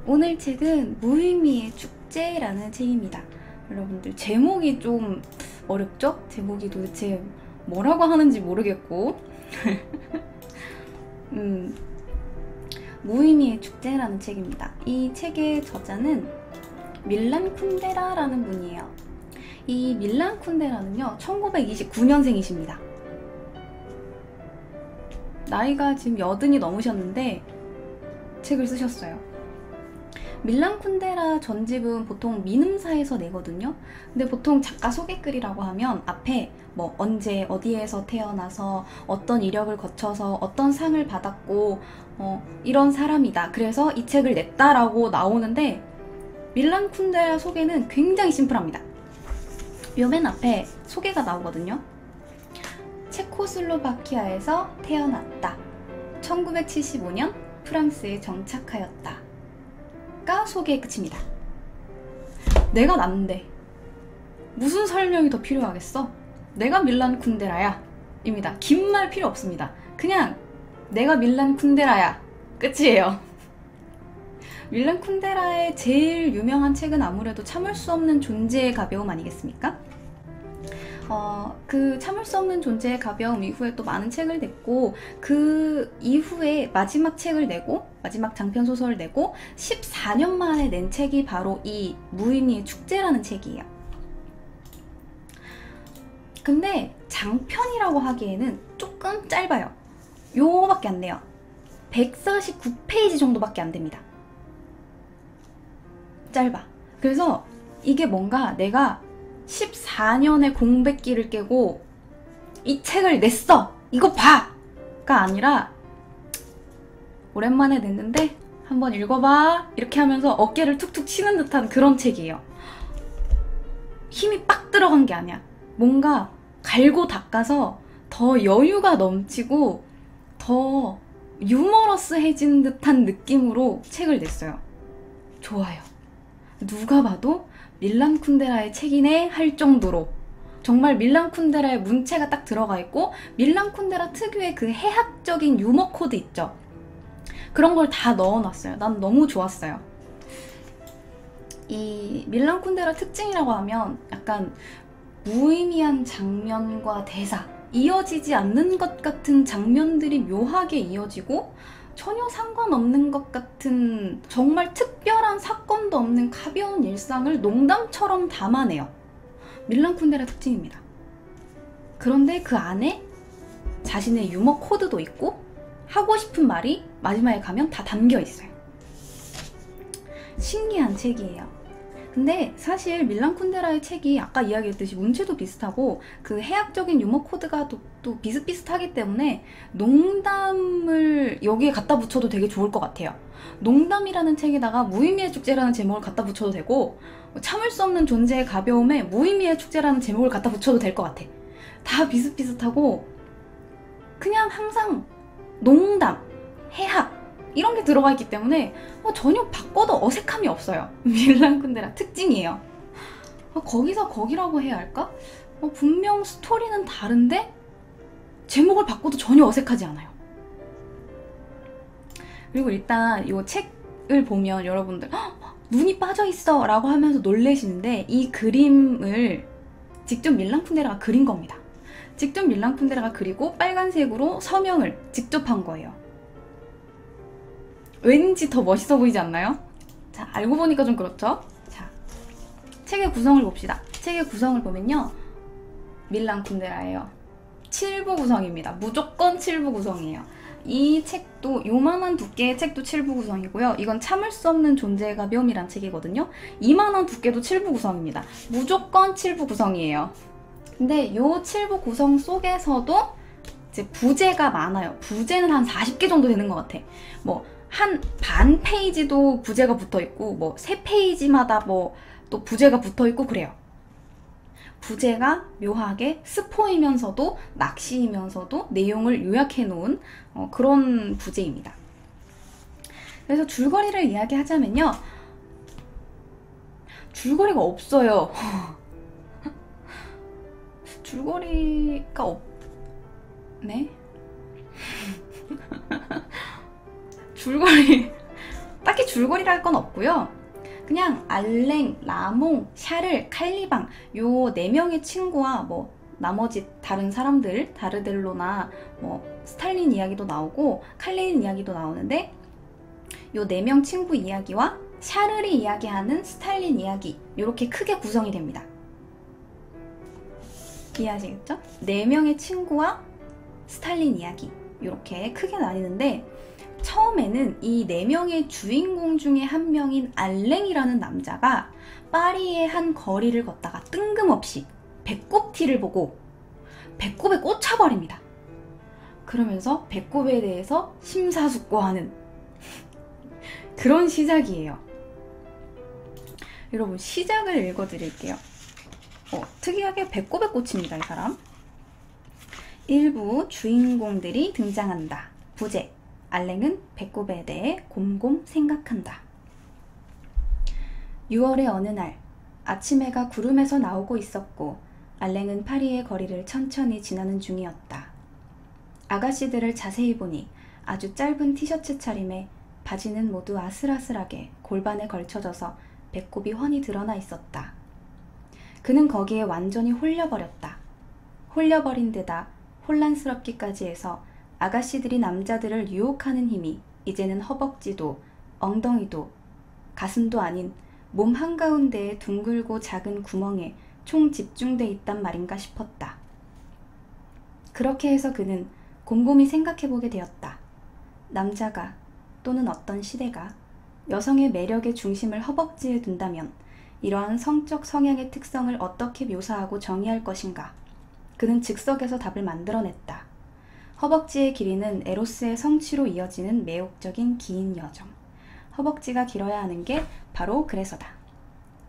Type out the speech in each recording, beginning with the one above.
오늘 책은 무의미의 축제라는 책입니다. 여러분들 제목이 좀 어렵죠? 제목이 도대체 뭐라고 하는지 모르겠고 무의미의 축제라는 책입니다. 이 책의 저자는 밀란 쿤데라라는 분이에요. 이 밀란 쿤데라는요 1929년생이십니다. 나이가 지금 80이 넘으셨는데 책을 쓰셨어요. 밀란 쿤데라 전집은 보통 미음사에서 내거든요. 근데 보통 작가 소개글이라고 하면 앞에 뭐 언제 어디에서 태어나서 어떤 이력을 거쳐서 어떤 상을 받았고 이런 사람이다, 그래서 이 책을 냈다라고 나오는데 밀란 쿤데라 소개는 굉장히 심플합니다. 요 맨 앞에 소개가 나오거든요. 체코슬로바키아에서 태어났다. 1975년 프랑스에 정착하였다. 가 소개에 끝입니다. 내가 났는데 무슨 설명이 더 필요하겠어? 내가 밀란 쿤데라야 입니다. 긴 말 필요 없습니다. 그냥 내가 밀란 쿤데라야 끝이에요. 밀란 쿤데라의 제일 유명한 책은 아무래도 참을 수 없는 존재의 가벼움 아니겠습니까? 그 참을 수 없는 존재의 가벼움 이후에 또 많은 책을 냈고, 그 이후에 마지막 책을 내고 마지막 장편소설을 내고 14년 만에 낸 책이 바로 이 무의미의 축제라는 책이에요. 근데 장편이라고 하기에는 조금 짧아요. 요거밖에 안 돼요. 149페이지 정도밖에 안 됩니다. 짧아. 그래서 이게 뭔가 내가 14년의 공백기를 깨고 이 책을 냈어! 이거 봐! 가 아니라 오랜만에 냈는데 한번 읽어봐! 이렇게 하면서 어깨를 툭툭 치는 듯한 그런 책이에요. 힘이 빡 들어간 게 아니야. 뭔가 갈고 닦아서 더 여유가 넘치고 더 유머러스해진 듯한 느낌으로 책을 냈어요. 좋아요. 누가 봐도 밀란 쿤데라의 책이네 할 정도로 정말 밀란 쿤데라의 문체가 딱 들어가 있고, 밀란 쿤데라 특유의 그 해학적인 유머 코드 있죠? 그런 걸 다 넣어놨어요. 난 너무 좋았어요. 이 밀란 쿤데라 특징이라고 하면 약간 무의미한 장면과 대사, 이어지지 않는 것 같은 장면들이 묘하게 이어지고 전혀 상관없는 것 같은 정말 특별한 사건도 없는 가벼운 일상을 농담처럼 담아내요. 밀란 쿤데라 특징입니다. 그런데 그 안에 자신의 유머 코드도 있고 하고 싶은 말이 마지막에 가면 다 담겨 있어요. 신기한 책이에요. 근데 사실 밀란 쿤데라의 책이 아까 이야기했듯이 문체도 비슷하고 그 해학적인 유머 코드가 또 비슷비슷하기 때문에 농담을 여기에 갖다 붙여도 되게 좋을 것 같아요. 농담이라는 책에다가 무의미의 축제라는 제목을 갖다 붙여도 되고, 참을 수 없는 존재의 가벼움에 무의미의 축제라는 제목을 갖다 붙여도 될 것 같아. 다 비슷비슷하고 그냥 항상 농담, 해학 이런 게 들어가 있기 때문에 전혀 바꿔도 어색함이 없어요. 밀란 쿤데라 특징이에요. 거기서 거기라고 해야 할까? 분명 스토리는 다른데 제목을 바꿔도 전혀 어색하지 않아요. 그리고 일단 이 책을 보면 여러분들 눈이 빠져있어 라고 하면서 놀라시는데, 이 그림을 직접 밀란 쿤데라가 그린 겁니다. 직접 밀란 쿤데라가 그리고 빨간색으로 서명을 직접 한 거예요. 왠지 더 멋있어 보이지 않나요? 자, 알고 보니까 좀 그렇죠? 자, 책의 구성을 봅시다. 책의 구성을 보면요, 밀란 쿤데라예요. 7부 구성입니다. 무조건 7부 구성이에요. 이 책도 요만한 두께의 책도 7부 구성이고요. 이건 참을 수 없는 존재의 가벼움이란 책이거든요. 이만한 두께도 7부 구성입니다. 무조건 7부 구성이에요. 근데 요 7부 구성 속에서도 이제 부제가 많아요. 부제는 한 40개 정도 되는 것 같아. 뭐 한 반 페이지도 부제가 붙어있고, 뭐 3페이지마다 뭐 또 부제가 붙어있고 그래요. 부제가 묘하게 스포이면서도 낚시이면서도 내용을 요약해 놓은 그런 부제입니다. 그래서 줄거리를 이야기하자면요, 줄거리가 없어요. 줄거리가 줄거리 딱히 줄거리랄 건 없고요. 그냥 알랭, 라몽, 샤를, 칼리방 요 4명의 친구와 뭐 나머지 다른 사람들, 다르델로나 뭐 스탈린 이야기도 나오고 칼레인 이야기도 나오는데 요 4명 친구 이야기와 샤를이 이야기하는 스탈린 이야기 이렇게 크게 구성이 됩니다. 이해하시겠죠? 4명의 친구와 스탈린 이야기 이렇게 크게 나뉘는데 처음에는 이 4명의 주인공 중에 한 명인 알랭이라는 남자가 파리의 한 거리를 걷다가 뜬금없이 배꼽티를 보고 배꼽에 꽂혀버립니다. 그러면서 배꼽에 대해서 심사숙고하는 그런 시작이에요. 여러분 시작을 읽어드릴게요. 특이하게 배꼽에 꽂힙니다. 이 사람. 일부 주인공들이 등장한다. 부제 알랭은 배꼽에 대해 곰곰 생각한다. 6월의 어느 날 아침 해가 구름에서 나오고 있었고 알랭은 파리의 거리를 천천히 지나는 중이었다. 아가씨들을 자세히 보니 아주 짧은 티셔츠 차림에 바지는 모두 아슬아슬하게 골반에 걸쳐져서 배꼽이 훤히 드러나 있었다. 그는 거기에 완전히 홀려버렸다. 홀려버린 데다 혼란스럽기까지 해서 아가씨들이 남자들을 유혹하는 힘이 이제는 허벅지도 엉덩이도 가슴도 아닌 몸 한가운데의 둥글고 작은 구멍에 총 집중돼 있단 말인가 싶었다. 그렇게 해서 그는 곰곰이 생각해보게 되었다. 남자가 또는 어떤 시대가 여성의 매력의 중심을 허벅지에 둔다면 이러한 성적 성향의 특성을 어떻게 묘사하고 정의할 것인가? 그는 즉석에서 답을 만들어냈다. 허벅지의 길이는 에로스의 성취로 이어지는 매혹적인 긴 여정. 허벅지가 길어야 하는 게 바로 그래서다.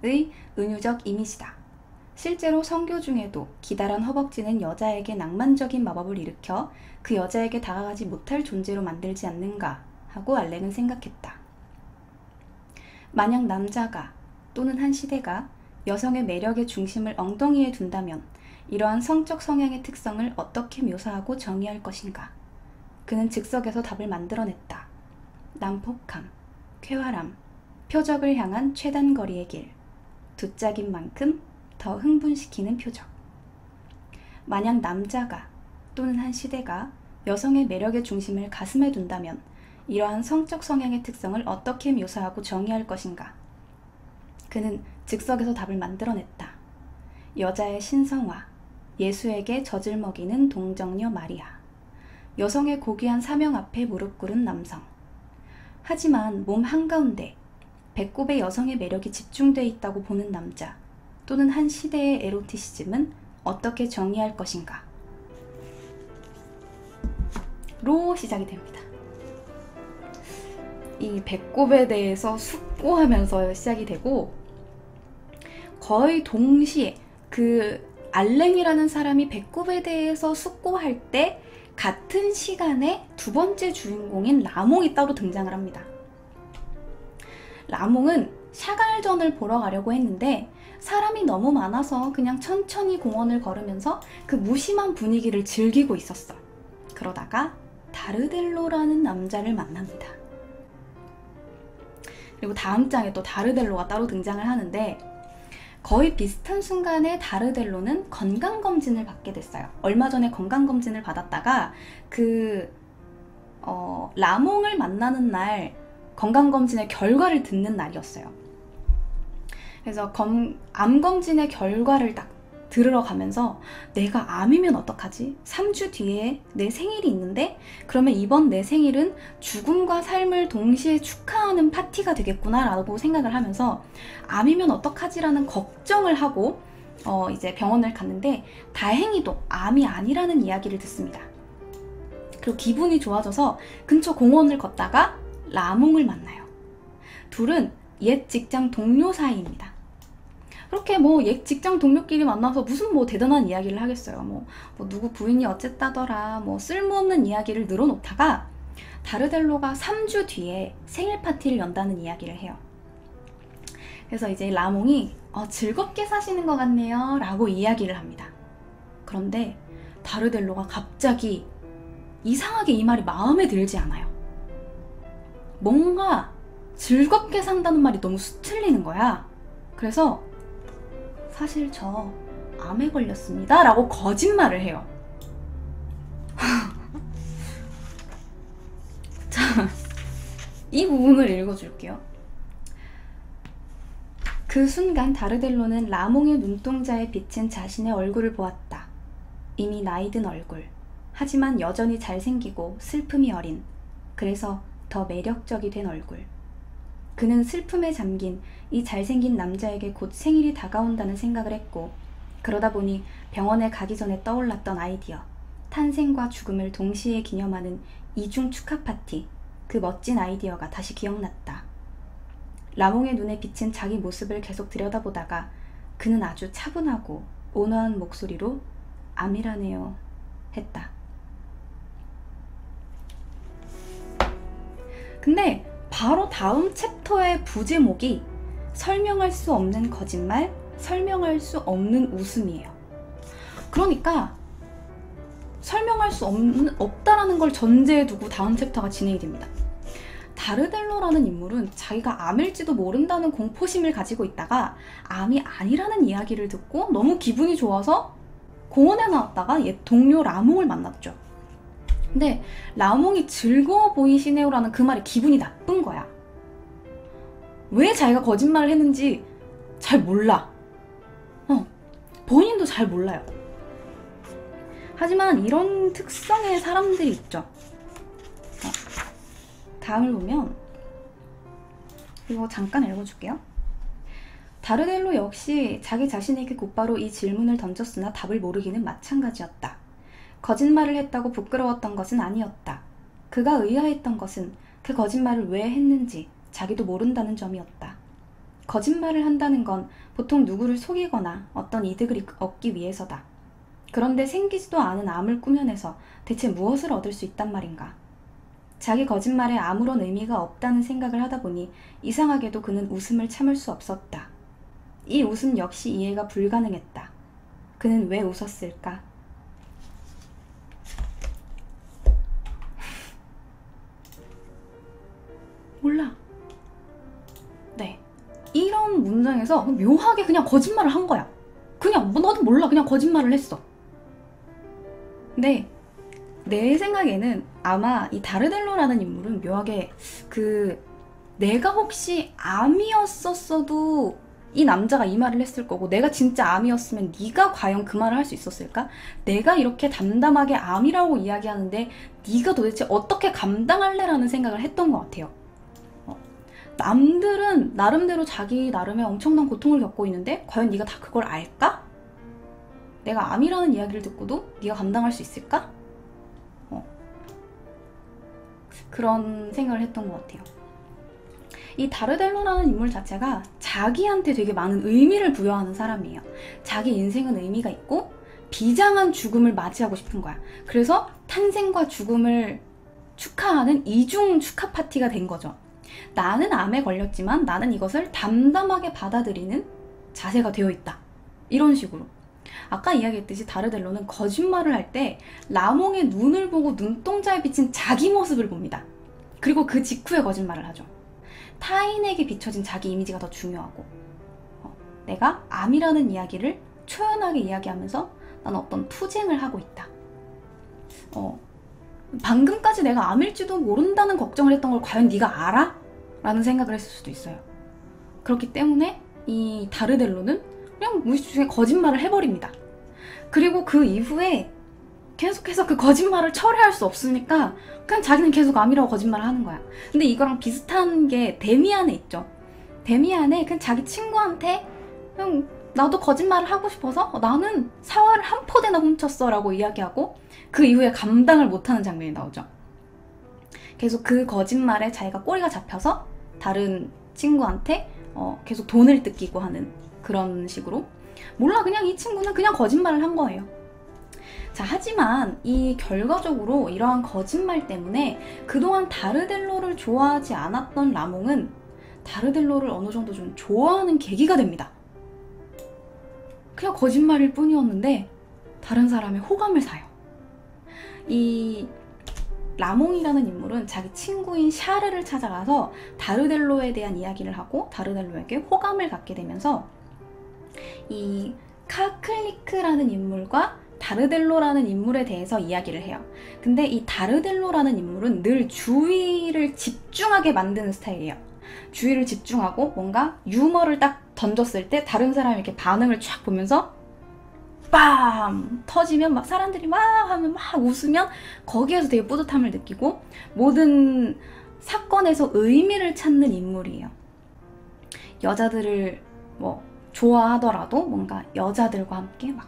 의 은유적 이미지다. 실제로 성교 중에도 기다란 허벅지는 여자에게 낭만적인 마법을 일으켜 그 여자에게 다가가지 못할 존재로 만들지 않는가 하고 알랭은 생각했다. 만약 남자가 또는 한 시대가 여성의 매력의 중심을 엉덩이에 둔다면 이러한 성적 성향의 특성을 어떻게 묘사하고 정의할 것인가? 그는 즉석에서 답을 만들어냈다. 난폭함, 쾌활함, 표적을 향한 최단 거리의 길, 두짝인 만큼 더 흥분시키는 표적. 만약 남자가 또는 한 시대가 여성의 매력의 중심을 가슴에 둔다면 이러한 성적 성향의 특성을 어떻게 묘사하고 정의할 것인가? 그는 즉석에서 답을 만들어냈다. 여자의 신성화, 예수에게 젖을 먹이는 동정녀 마리아, 여성의 고귀한 사명 앞에 무릎 꿇은 남성. 하지만 몸 한가운데 배꼽에 여성의 매력이 집중되어 있다고 보는 남자 또는 한 시대의 에로티시즘은 어떻게 정의할 것인가? 로 시작이 됩니다. 이 배꼽에 대해서 숙고하면서 시작이 되고 거의 동시에 그 알랭이라는 사람이 배꼽에 대해서 숙고할 때 같은 시간에 두 번째 주인공인 라몽이 따로 등장을 합니다. 라몽은 샤갈전을 보러 가려고 했는데 사람이 너무 많아서 그냥 천천히 공원을 걸으면서 그 무심한 분위기를 즐기고 있었어. 그러다가 다르델로라는 남자를 만납니다. 그리고 다음 장에 또 다르델로가 따로 등장을 하는데 거의 비슷한 순간에 다르델로는 건강검진을 받게 됐어요. 얼마 전에 건강검진을 받았다가 라몽을 만나는 날 건강검진의 결과를 듣는 날이었어요. 그래서 암검진의 결과를 딱 들으러 가면서 내가 암이면 어떡하지? 3주 뒤에 내 생일이 있는데 그러면 이번 내 생일은 죽음과 삶을 동시에 축하하는 파티가 되겠구나 라고 생각을 하면서 암이면 어떡하지라는 걱정을 하고 이제 병원을 갔는데 다행히도 암이 아니라는 이야기를 듣습니다. 그리고 기분이 좋아져서 근처 공원을 걷다가 라몽을 만나요. 둘은 옛 직장 동료 사이입니다. 그렇게 뭐 옛 직장 동료끼리 만나서 무슨 뭐 대단한 이야기를 하겠어요. 뭐 누구 부인이 어쨌다더라 뭐 쓸모없는 이야기를 늘어놓다가 다르델로가 3주 뒤에 생일 파티를 연다는 이야기를 해요. 그래서 이제 라몽이 즐겁게 사시는 것 같네요 라고 이야기를 합니다. 그런데 다르델로가 갑자기 이상하게 이 말이 마음에 들지 않아요. 뭔가 즐겁게 산다는 말이 너무 수틀리는 거야. 그래서 사실 저 암에 걸렸습니다 라고 거짓말을 해요. 자, 이 부분을 읽어줄게요. 그 순간 다르델로는 라몽의 눈동자에 비친 자신의 얼굴을 보았다. 이미 나이든 얼굴. 하지만 여전히 잘생기고 슬픔이 어린, 그래서 더 매력적이 된 얼굴. 그는 슬픔에 잠긴 이 잘생긴 남자에게 곧 생일이 다가온다는 생각을 했고, 그러다 보니 병원에 가기 전에 떠올랐던 아이디어, 탄생과 죽음을 동시에 기념하는 이중 축하 파티, 그 멋진 아이디어가 다시 기억났다. 라몽의 눈에 비친 자기 모습을 계속 들여다보다가 그는 아주 차분하고 온화한 목소리로 암이라네요 했다. 근데 바로 다음 챕터의 부제목이 설명할 수 없는 거짓말, 설명할 수 없는 웃음이에요. 그러니까 설명할 수 없다라는 걸 전제에 두고 다음 챕터가 진행이 됩니다. 다르델로라는 인물은 자기가 암일지도 모른다는 공포심을 가지고 있다가 암이 아니라는 이야기를 듣고 너무 기분이 좋아서 공원에 나왔다가 옛 동료 라몽을 만났죠. 근데 라몽이 즐거워 보이시네요라는 그 말에 기분이 나쁜 거야. 왜 자기가 거짓말을 했는지 잘 몰라. 본인도 잘 몰라요. 하지만 이런 특성의 사람들이 있죠. 다음을 보면, 이거 잠깐 읽어줄게요. 다르델로 역시 자기 자신에게 곧바로 이 질문을 던졌으나 답을 모르기는 마찬가지였다. 거짓말을 했다고 부끄러웠던 것은 아니었다. 그가 의아했던 것은 그 거짓말을 왜 했는지 자기도 모른다는 점이었다. 거짓말을 한다는 건 보통 누구를 속이거나 어떤 이득을 얻기 위해서다. 그런데 생기지도 않은 암을 꾸며내서 대체 무엇을 얻을 수 있단 말인가? 자기 거짓말에 아무런 의미가 없다는 생각을 하다 보니 이상하게도 그는 웃음을 참을 수 없었다. 이 웃음 역시 이해가 불가능했다. 그는 왜 웃었을까? 몰라. 네. 이런 문장에서 묘하게 그냥 거짓말을 한 거야. 그냥 나도 몰라. 그냥 거짓말을 했어. 근데 내 생각에는 아마 이 다르델로라는 인물은 묘하게 내가 혹시 암이었었어도 이 남자가 이 말을 했을 거고, 내가 진짜 암이었으면 네가 과연 그 말을 할 수 있었을까? 내가 이렇게 담담하게 암이라고 이야기하는데 네가 도대체 어떻게 감당할래? 라는 생각을 했던 것 같아요. 남들은 나름대로 자기 나름의 엄청난 고통을 겪고 있는데 과연 네가 다 그걸 알까? 내가 암이라는 이야기를 듣고도 네가 감당할 수 있을까? 그런 생각을 했던 것 같아요. 이 다르델로라는 인물 자체가 자기한테 되게 많은 의미를 부여하는 사람이에요. 자기 인생은 의미가 있고 비장한 죽음을 맞이하고 싶은 거야. 그래서 탄생과 죽음을 축하하는 이중 축하 파티가 된 거죠. 나는 암에 걸렸지만 나는 이것을 담담하게 받아들이는 자세가 되어 있다. 이런 식으로. 아까 이야기했듯이 다르델로는 거짓말을 할 때 라몽의 눈을 보고 눈동자에 비친 자기 모습을 봅니다. 그리고 그 직후에 거짓말을 하죠. 타인에게 비춰진 자기 이미지가 더 중요하고, 내가 암이라는 이야기를 초연하게 이야기하면서 난 어떤 투쟁을 하고 있다. 방금까지 내가 암일지도 모른다는 걱정을 했던 걸 과연 네가 알아? 라는 생각을 했을 수도 있어요. 그렇기 때문에 이 다르델로는 그냥 무의식 중에 거짓말을 해버립니다. 그리고 그 이후에 계속해서 그 거짓말을 철회할 수 없으니까 그냥 자기는 계속 암이라고 거짓말을 하는 거야. 근데 이거랑 비슷한 게 데미안에 있죠. 데미안에 그냥 자기 친구한테 그냥 나도 거짓말을 하고 싶어서 나는 사과를 한 포대나 훔쳤어 라고 이야기하고 그 이후에 감당을 못하는 장면이 나오죠. 계속 그 거짓말에 자기가 꼬리가 잡혀서 다른 친구한테 계속 돈을 뜯기고 하는 그런 식으로. 몰라, 그냥 이 친구는 그냥 거짓말을 한 거예요. 자, 하지만 이 결과적으로 이러한 거짓말 때문에 그동안 다르델로를 좋아하지 않았던 라몽은 다르델로를 어느 정도 좀 좋아하는 계기가 됩니다. 그냥 거짓말일 뿐이었는데 다른 사람의 호감을 사요. 이 라몽이라는 인물은 자기 친구인 샤르를 찾아가서 다르델로에 대한 이야기를 하고 다르델로에게 호감을 갖게 되면서 이 카클리크라는 인물과 다르델로라는 인물에 대해서 이야기를 해요. 근데 이 다르델로라는 인물은 늘 주의를 집중하게 만드는 스타일이에요. 주의를 집중하고 뭔가 유머를 딱 던졌을 때 다른 사람이 이렇게 반응을 쫙 보면서 빰! 터지면 막 사람들이 막 하면 막 웃으면 거기에서 되게 뿌듯함을 느끼고 모든 사건에서 의미를 찾는 인물이에요. 여자들을 뭐 좋아하더라도 뭔가 여자들과 함께 막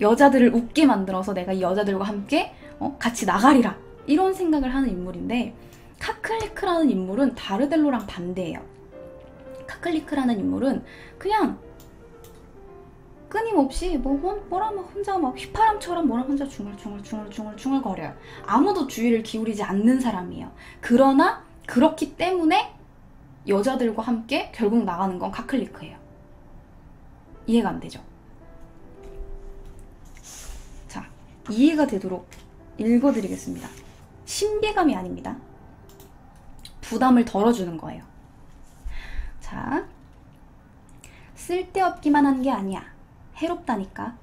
여자들을 웃게 만들어서 내가 이 여자들과 함께 같이 나가리라 이런 생각을 하는 인물인데, 카클리크라는 인물은 다르델로랑 반대예요. 카클리크라는 인물은 그냥 끊임없이 뭐라 막 혼자 막 휘파람처럼 뭐라 혼자 중얼중얼 거려요. 아무도 주의를 기울이지 않는 사람이에요. 그러나 그렇기 때문에 여자들과 함께 결국 나가는 건 카클리크예요. 이해가 안 되죠? 자, 이해가 되도록 읽어드리겠습니다. 신비감이 아닙니다. 부담을 덜어주는 거예요. 자, 쓸데없기만 한 게 아니야. 해롭다니까.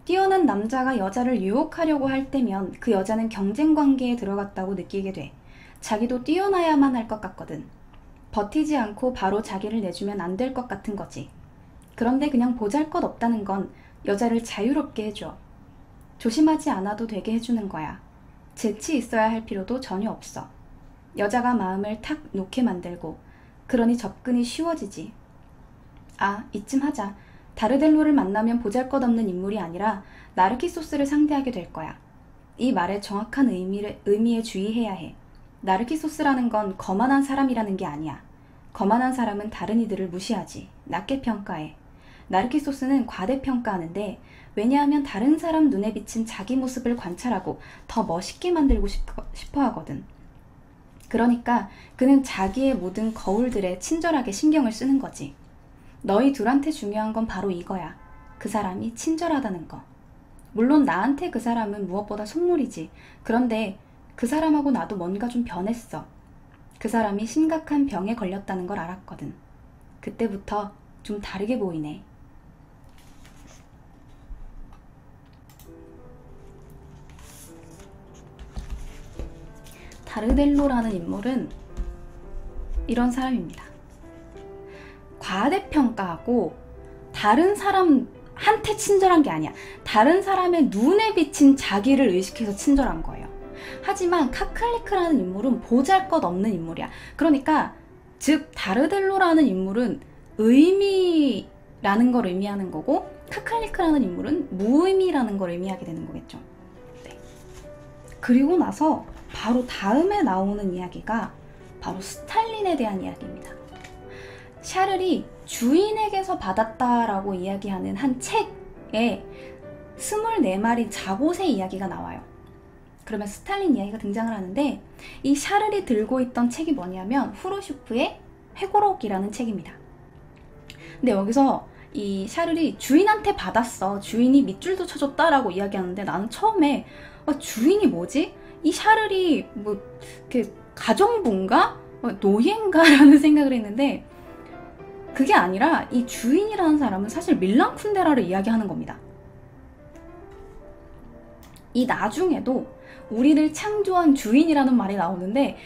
뛰어난 남자가 여자를 유혹하려고 할 때면 그 여자는 경쟁 관계에 들어갔다고 느끼게 돼. 자기도 뛰어나야만 할 것 같거든. 버티지 않고 바로 자기를 내주면 안 될 것 같은 거지. 그런데 그냥 보잘것없다는 건 여자를 자유롭게 해줘. 조심하지 않아도 되게 해주는 거야. 재치 있어야 할 필요도 전혀 없어. 여자가 마음을 탁 놓게 만들고, 그러니 접근이 쉬워지지. 아, 이쯤 하자. 다르델로를 만나면 보잘것없는 인물이 아니라 나르키소스를 상대하게 될 거야. 이 말의 정확한 의미에 주의해야 해. 나르키소스라는 건 거만한 사람이라는 게 아니야. 거만한 사람은 다른 이들을 무시하지. 낮게 평가해. 나르키소스는 과대평가하는데, 왜냐하면 다른 사람 눈에 비친 자기 모습을 관찰하고 더 멋있게 만들고 싶어 하거든. 그러니까 그는 자기의 모든 거울들에 친절하게 신경을 쓰는 거지. 너희 둘한테 중요한 건 바로 이거야. 그 사람이 친절하다는 거. 물론 나한테 그 사람은 무엇보다 선물이지. 그런데 그 사람하고 나도 뭔가 좀 변했어. 그 사람이 심각한 병에 걸렸다는 걸 알았거든. 그때부터 좀 다르게 보이네. 다르델로라는 인물은 이런 사람입니다. 과대평가하고 다른 사람한테 친절한 게 아니야. 다른 사람의 눈에 비친 자기를 의식해서 친절한 거예요. 하지만 카클리크라는 인물은 보잘것없는 인물이야. 그러니까 즉 다르델로라는 인물은 의미라는 걸 의미하는 거고, 카클리크라는 인물은 무의미라는 걸 의미하게 되는 거겠죠. 네. 그리고 나서 바로 다음에 나오는 이야기가 바로 스탈린에 대한 이야기입니다. 샤를이 주인에게서 받았다라고 이야기하는 한 책에 24마리 자곳의 이야기가 나와요. 그러면 스탈린 이야기가 등장을 하는데, 이 샤를이 들고 있던 책이 뭐냐면 후르쇼프의 회고록이라는 책입니다. 근데 여기서 이 샤를이 주인한테 받았어. 주인이 밑줄도 쳐줬다라고 이야기하는데, 나는 처음에 주인이 뭐지? 이 샤를이 뭐 이렇게 가정부인가? 노예인가? 라는 생각을 했는데, 그게 아니라 이 주인이라는 사람은 사실 밀란 쿤데라를 이야기하는 겁니다. 이 나중에도 우리를 창조한 주인이라는 말이 나오는데,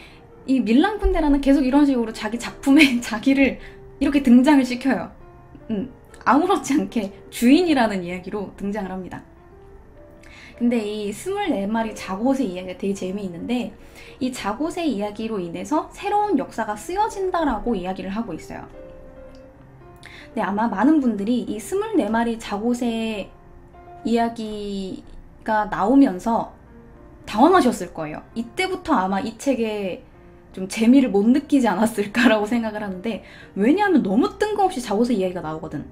이 밀란 쿤데라는 계속 이런 식으로 자기 작품에 자기를 이렇게 등장을 시켜요. 아무렇지 않게 주인이라는 이야기로 등장을 합니다. 근데 이 24마리 자곳의 이야기가 되게 재미있는데, 이 자곳의 이야기로 인해서 새로운 역사가 쓰여진다라고 이야기를 하고 있어요. 근데 아마 많은 분들이 이 24마리 자곳의 이야기가 나오면서 당황하셨을 거예요. 이때부터 아마 이 책에 좀 재미를 못 느끼지 않았을까라고 생각을 하는데, 왜냐하면 너무 뜬금없이 자곳의 이야기가 나오거든.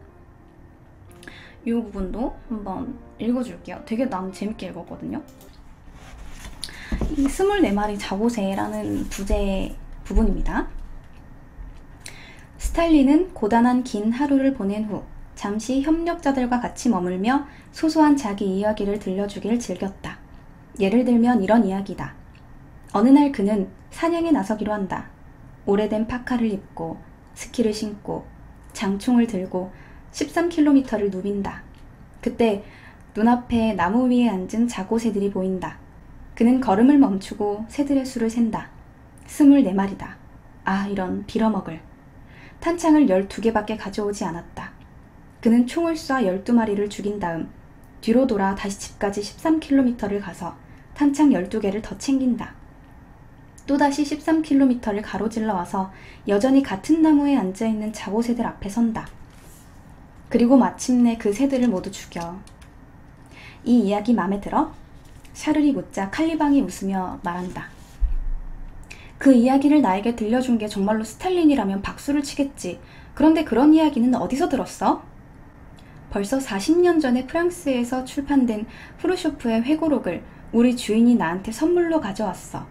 이 부분도 한번 읽어줄게요. 되게 난 재밌게 읽었거든요. 이 24마리 자고새라는 부제 부분입니다. 스탈린은 고단한 긴 하루를 보낸 후 잠시 협력자들과 같이 머물며 소소한 자기 이야기를 들려주길 즐겼다. 예를 들면 이런 이야기다. 어느 날 그는 사냥에 나서기로 한다. 오래된 파카를 입고 스키를 신고 장총을 들고 13km를 누빈다. 그때 눈앞에 나무 위에 앉은 자고새들이 보인다. 그는 걸음을 멈추고 새들의 수를 센다. 24마리다. 아, 이런 빌어먹을. 탄창을 12개밖에 가져오지 않았다. 그는 총을 쏴 12마리를 죽인 다음 뒤로 돌아 다시 집까지 13km를 가서 탄창 12개를 더 챙긴다. 또다시 13km를 가로질러 와서 여전히 같은 나무에 앉아있는 자고새들 앞에 선다. 그리고 마침내 그 새들을 모두 죽여. 이 이야기 맘에 들어? 샤를이 묻자 칼리방이 웃으며 말한다. 그 이야기를 나에게 들려준 게 정말로 스탈린이라면 박수를 치겠지. 그런데 그런 이야기는 어디서 들었어? 벌써 40년 전에 프랑스에서 출판된 후르쇼프의 회고록을 우리 주인이 나한테 선물로 가져왔어.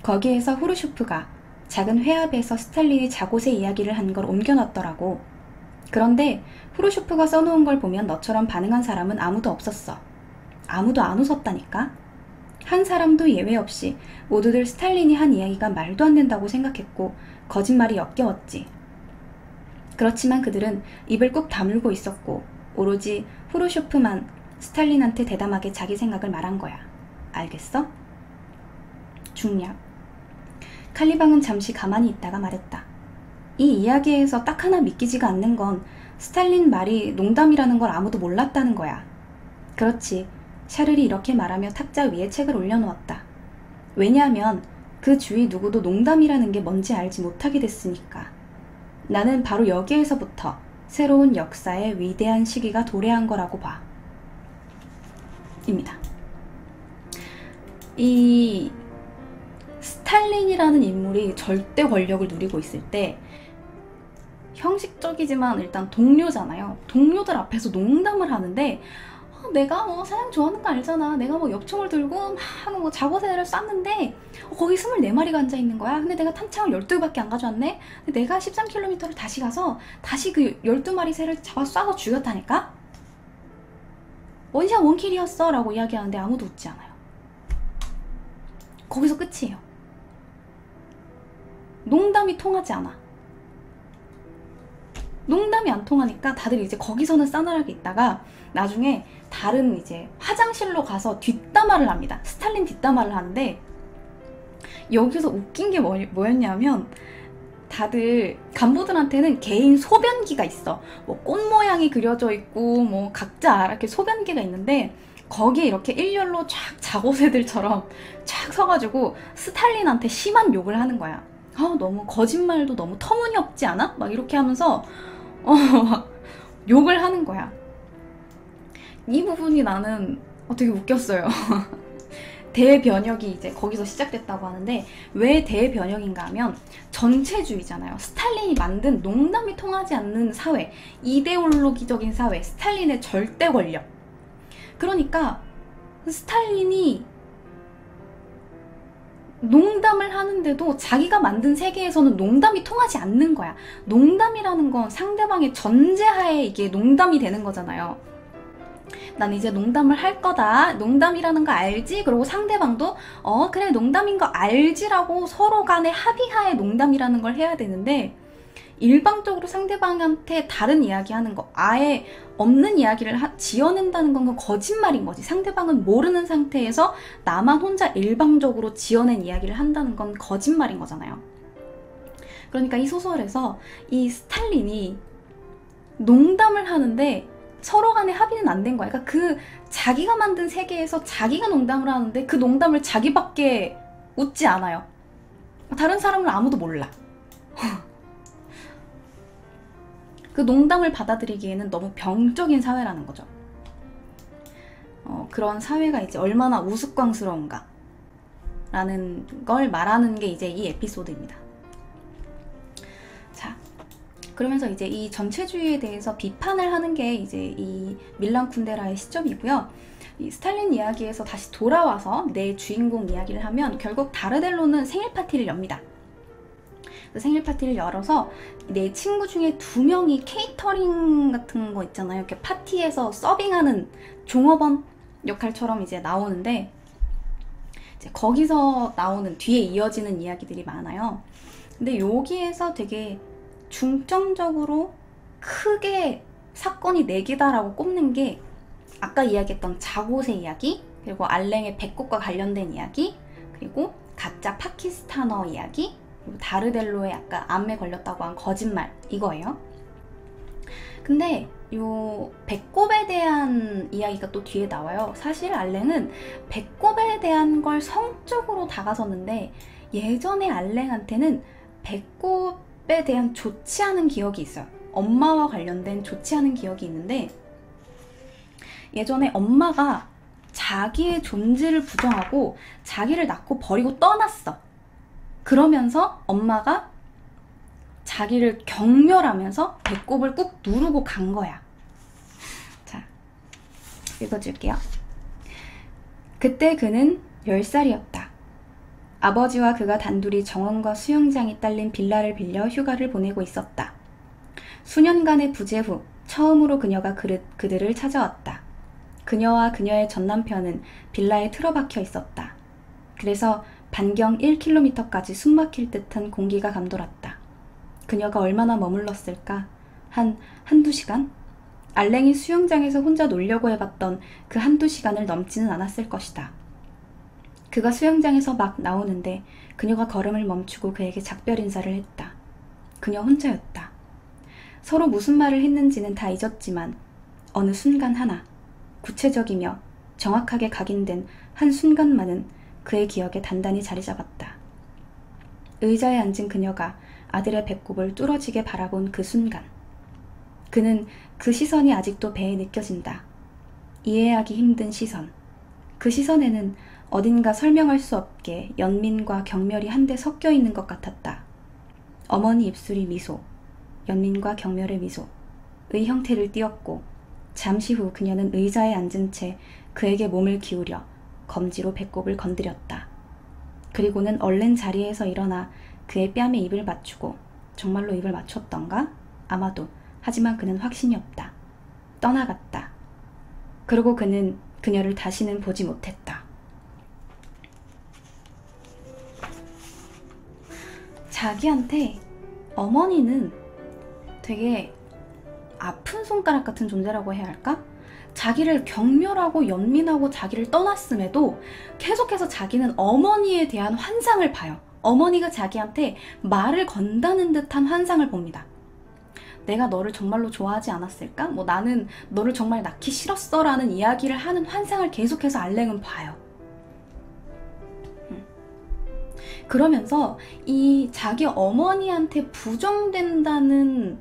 거기에서 후르쇼프가 작은 회합에서 스탈린이 자고새 이야기를 한 걸 옮겨놨더라고. 그런데 후르쇼프가 써놓은 걸 보면 너처럼 반응한 사람은 아무도 없었어. 아무도 안 웃었다니까? 한 사람도 예외 없이 모두들 스탈린이 한 이야기가 말도 안 된다고 생각했고 거짓말이 역겨웠지. 그렇지만 그들은 입을 꾹 다물고 있었고 오로지 후르쇼프만 스탈린한테 대담하게 자기 생각을 말한 거야. 알겠어? 중략. 칼리방은 잠시 가만히 있다가 말했다. 이 이야기에서 딱 하나 믿기지가 않는 건 스탈린 말이 농담이라는 걸 아무도 몰랐다는 거야. 그렇지. 샤를이 이렇게 말하며 탁자 위에 책을 올려놓았다. 왜냐하면 그 주위 누구도 농담이라는 게 뭔지 알지 못하게 됐으니까. 나는 바로 여기에서부터 새로운 역사의 위대한 시기가 도래한 거라고 봐. 입니다. 이 스탈린이라는 인물이 절대 권력을 누리고 있을 때 형식적이지만 일단 동료잖아요. 동료들 앞에서 농담을 하는데 내가 뭐 사냥 좋아하는 거 알잖아. 내가 뭐 엽총을 들고 막 자고새를 쐈는데 거기 24마리가 앉아있는 거야. 근데 내가 탄창을 12개밖에 안 가져왔네. 근데 내가 13km를 다시 가서 다시 그 12마리 새를 잡아 쏴서 죽였다니까? 원샷 원킬이었어 라고 이야기하는데 아무도 웃지 않아요. 거기서 끝이에요. 농담이 통하지 않아. 농담이 안 통하니까 다들 이제 거기서는 싸늘하게 있다가 나중에 다른 이제 화장실로 가서 뒷담화를 합니다. 스탈린 뒷담화를 하는데 여기서 웃긴 게 뭐였냐면 다들 간부들한테는 개인 소변기가 있어. 뭐 꽃 모양이 그려져 있고 뭐 각자 이렇게 소변기가 있는데 거기에 이렇게 일렬로 쫙 자고새들처럼 쫙 서가지고 스탈린한테 심한 욕을 하는 거야. 너무 거짓말도 너무 터무니없지 않아? 막 이렇게 하면서 막 욕을 하는 거야. 이 부분이 나는 되게 웃겼어요. 대변혁이 이제 거기서 시작됐다고 하는데 왜 대변혁인가 하면 전체주의잖아요. 스탈린이 만든 농담이 통하지 않는 사회, 이데올로기적인 사회, 스탈린의 절대 권력. 그러니까 스탈린이 농담을 하는데도 자기가 만든 세계에서는 농담이 통하지 않는 거야. 농담이라는 건 상대방의 전제하에 이게 농담이 되는 거잖아요. 난 이제 농담을 할 거다. 농담이라는 거 알지? 그리고 상대방도 그래 농담인 거 알지라고 서로 간에 합의하에 농담이라는 걸 해야 되는데 일방적으로 상대방한테 다른 이야기하는 거, 아예 없는 이야기를 지어낸다는 건 거짓말인 거지. 상대방은 모르는 상태에서 나만 혼자 일방적으로 지어낸 이야기를 한다는 건 거짓말인 거잖아요. 그러니까 이 소설에서 이 스탈린이 농담을 하는데 서로 간에 합의는 안 된 거야. 그러니까 그 자기가 만든 세계에서 자기가 농담을 하는데 그 농담을 자기밖에 웃지 않아요. 다른 사람은 아무도 몰라. 그 농담을 받아들이기에는 너무 병적인 사회라는 거죠. 그런 사회가 이제 얼마나 우스꽝스러운가 라는 걸 말하는 게 이제 이 에피소드입니다. 자, 그러면서 이제 이 전체주의에 대해서 비판을 하는 게 이제 이 밀란 쿤데라의 시점이고요. 이 스탈린 이야기에서 다시 돌아와서 내 주인공 이야기를 하면 결국 다르델로는 생일 파티를 엽니다. 그 생일 파티를 열어서 내 친구 중에 2명이 케이터링 같은 거 있잖아요. 이렇게 파티에서 서빙하는 종업원 역할처럼 이제 나오는데 이제 거기서 나오는 뒤에 이어지는 이야기들이 많아요. 근데 여기에서 되게 중점적으로 크게 사건이 4개다라고 꼽는 게 아까 이야기했던 자고새 이야기, 그리고 알랭의 배꼽과 관련된 이야기, 그리고 가짜 파키스타너 이야기, 그리고 다르델로의 아까 암에 걸렸다고 한 거짓말, 이거예요. 근데 요 배꼽에 대한 이야기가 또 뒤에 나와요. 사실 알랭은 배꼽에 대한 걸 성적으로 다가섰는데 예전에 알랭한테는 배꼽에 대한 좋지 않은 기억이 있어요. 엄마와 관련된 좋지 않은 기억이 있는데 예전에 엄마가 자기의 존재를 부정하고 자기를 낳고 버리고 떠났어. 그러면서 엄마가 자기를 경멸하면서 배꼽을 꾹 누르고 간 거야. 자, 읽어줄게요. 그때 그는 10살이었다. 아버지와 그가 단둘이 정원과 수영장이 딸린 빌라를 빌려 휴가를 보내고 있었다. 수년간의 부재 후 처음으로 그녀가 그들을 찾아왔다. 그녀와 그녀의 전남편은 빌라에 틀어박혀 있었다. 그래서 반경 1km까지 숨막힐 듯한 공기가 감돌았다. 그녀가 얼마나 머물렀을까? 한두 시간? 알랭이 수영장에서 혼자 놀려고 해봤던 그 한두 시간을 넘지는 않았을 것이다. 그가 수영장에서 막 나오는데 그녀가 걸음을 멈추고 그에게 작별 인사를 했다. 그녀 혼자였다. 서로 무슨 말을 했는지는 다 잊었지만 어느 순간 하나, 구체적이며 정확하게 각인된 한 순간만은 그의 기억에 단단히 자리 잡았다. 의자에 앉은 그녀가 아들의 배꼽을 뚫어지게 바라본 그 순간. 그는 그 시선이 아직도 배에 느껴진다. 이해하기 힘든 시선. 그 시선에는 어딘가 설명할 수 없게 연민과 경멸이 한데 섞여 있는 것 같았다. 어머니 입술이 미소, 연민과 경멸의 미소의 형태를 띄었고 잠시 후 그녀는 의자에 앉은 채 그에게 몸을 기울여 검지로 배꼽을 건드렸다. 그리고는 얼른 자리에서 일어나 그의 뺨에 입을 맞추고 정말로 입을 맞췄던가? 아마도. 하지만 그는 확신이 없다. 떠나갔다. 그리고 그는 그녀를 다시는 보지 못했다. 자기한테 어머니는 되게 아픈 손가락 같은 존재라고 해야 할까? 자기를 경멸하고 연민하고 자기를 떠났음에도 계속해서 자기는 어머니에 대한 환상을 봐요. 어머니가 자기한테 말을 건다는 듯한 환상을 봅니다. 내가 너를 정말로 좋아하지 않았을까? 뭐 나는 너를 정말 낳기 싫었어 라는 이야기를 하는 환상을 계속해서 알랭은 봐요. 그러면서 이 자기 어머니한테 부정되는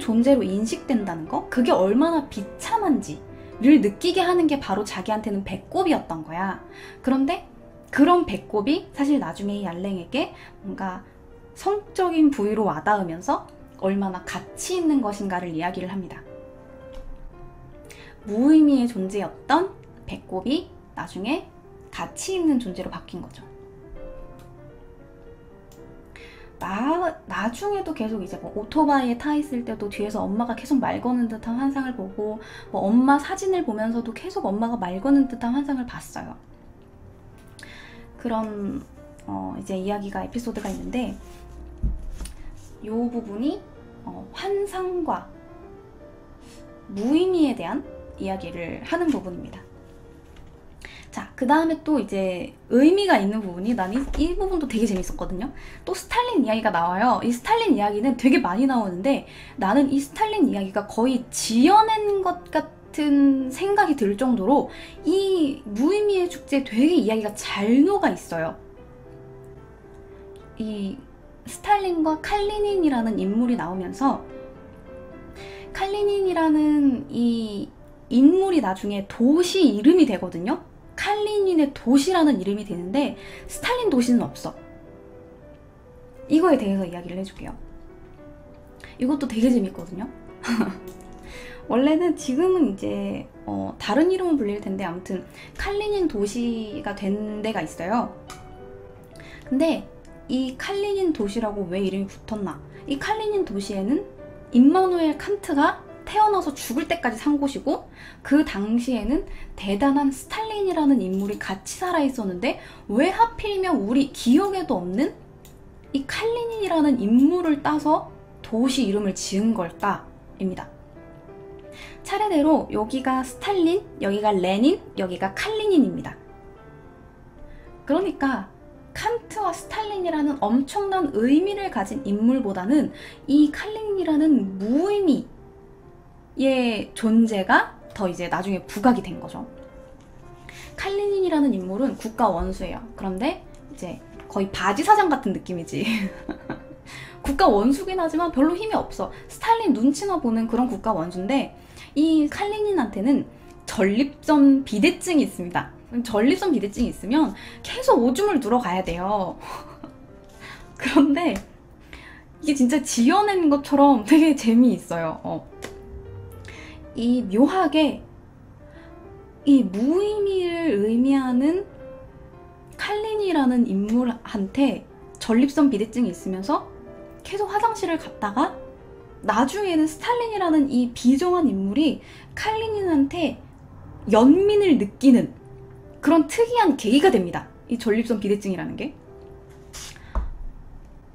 존재로 인식된다는 거? 그게 얼마나 비참한지를 느끼게 하는 게 바로 자기한테는 배꼽이었던 거야. 그런데 그런 배꼽이 사실 나중에 이 알랭에게 뭔가 성적인 부위로 와닿으면서 얼마나 가치 있는 것인가를 이야기를 합니다. 무의미의 존재였던 배꼽이 나중에 가치 있는 존재로 바뀐 거죠. 나중에도 계속 이제 뭐 오토바이에 타 있을 때도 뒤에서 엄마가 계속 말 거는 듯한 환상을 보고 뭐 엄마 사진을 보면서도 계속 엄마가 말 거는 듯한 환상을 봤어요. 그런 이제 이야기가 에피소드가 있는데 이 부분이 환상과 무의미에 대한 이야기를 하는 부분입니다. 자, 그 다음에 또 이제 의미가 있는 부분이 난 이 부분도 되게 재밌었거든요. 또 스탈린 이야기가 나와요. 이 스탈린 이야기는 되게 많이 나오는데 나는 이 스탈린 이야기가 거의 지어낸 것 같은 생각이 들 정도로 이 무의미의 축제에 되게 이야기가 잘 녹아 있어요. 이 스탈린과 칼리닌이라는 인물이 나오면서 칼리닌이라는 이 인물이 나중에 도시 이름이 되거든요. 칼리닌의 도시라는 이름이 되는데 스탈린 도시는 없어. 이거에 대해서 이야기를 해줄게요. 이것도 되게 재밌거든요. 원래는 지금은 이제 다른 이름은 불릴 텐데 아무튼 칼리닌 도시가 된 데가 있어요. 근데 이 칼리닌 도시라고 왜 이름이 붙었나? 이 칼리닌 도시에는 임마누엘 칸트가 태어나서 죽을 때까지 산 곳이고, 그 당시에는 대단한 스탈린이라는 인물이 같이 살아 있었는데 왜 하필이면 우리 기억에도 없는 이 칼리닌이라는 인물을 따서 도시 이름을 지은 걸까입니다. 차례대로 여기가 스탈린, 여기가 레닌, 여기가 칼리닌입니다. 그러니까 칸트와 스탈린이라는 엄청난 의미를 가진 인물보다는 이 칼리닌이라는 무의미의 존재가 더 이제 나중에 부각이 된 거죠. 칼리닌이라는 인물은 국가 원수예요. 그런데 이제 거의 바지사장 같은 느낌이지. 국가 원수긴 하지만 별로 힘이 없어. 스탈린 눈치나 보는 그런 국가 원수인데, 이 칼리닌한테는 전립선 비대증이 있습니다. 전립선 비대증이 있으면 계속 오줌을 누러 가야 돼요. 그런데 이게 진짜 지어낸 것처럼 되게 재미있어요. 이 묘하게 이 무의미를 의미하는 칼린이라는 인물한테 전립선 비대증이 있으면서 계속 화장실을 갔다가 나중에는 스탈린이라는 이 비정한 인물이 칼린한테 연민을 느끼는 그런 특이한 계기가 됩니다. 이 전립선 비대증이라는 게.